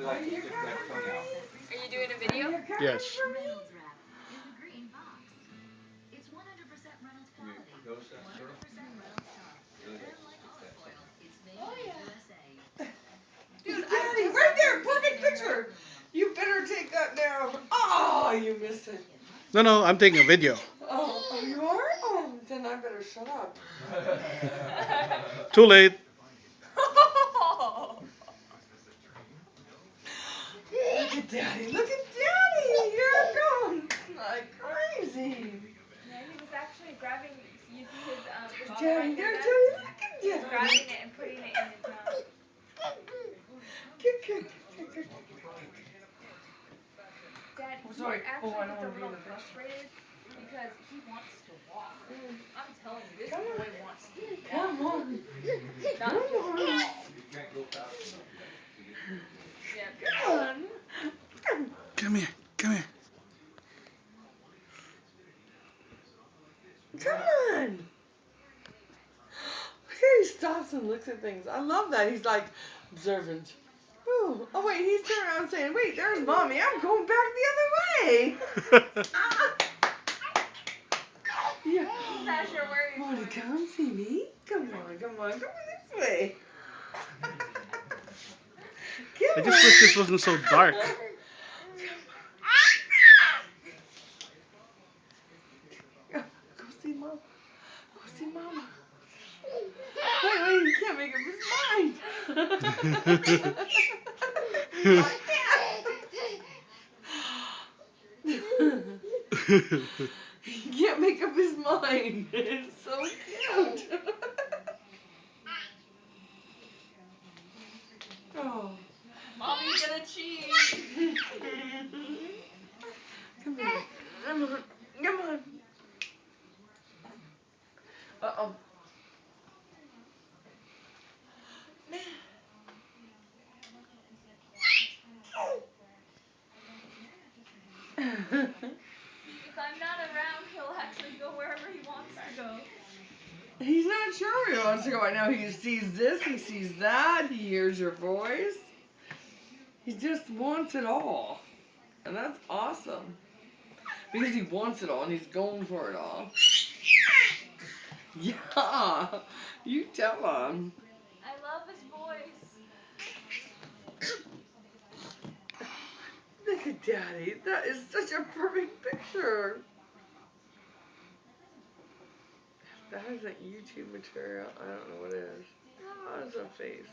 Are you coming? Are you doing a video? Yes. Reynolds Wrap in the green box. It's 100% Reynolds quality, 100% Reynolds tough, and like olive oil, it's made Oh in the yeah. USA. Dude, I Daddy, just right got there, some perfect chicken in there. picture. You better take that now. Oh, you missed it. No, I'm taking a video. Oh, you are? Oh, then I better shut up. Too late. Look at Daddy. Look at Daddy. You're going like crazy. Yeah, he was actually grabbing. You see his the bottle Daddy, right there, there's Dad? Daddy. Look at He was Daddy. grabbing it and putting it in his mouth. Good. Dad, Oh, he sorry. Oh, actually I don't gets a want to be in little the picture. frustrated because he wants to walk. I'm telling you, this Come on. boy wants to walk. Come on. Not Come just on. crawl. Yep. Come on. Come here. Come here. Come on. Look how he stops and looks at things. I love that. He's like observant. Ooh. Oh wait, he's turning around saying, "Wait, there's mommy. I'm going back the other way." Yeah. Sash, you're worried Want for to me. come see me? Come on this way. I Come just wish this on. wasn't so dark. Go see mama. Go see mama. Wait, he can't make up his mind. He can't make up his mind. It's so cute. Oh. Mommy's gonna cheat. Come here. Come on. Uh-oh. If I'm not around, he'll actually go wherever he wants to go. He's not sure where he wants to go right now. He sees this, he sees that, he hears your voice. He just wants it all. And that's awesome. Because he wants it all and he's going for it all. Yeah. You tell him. I love his voice. Look at Daddy. That is such a perfect picture. That isn't YouTube material. I don't know what it is. Oh, it's a face.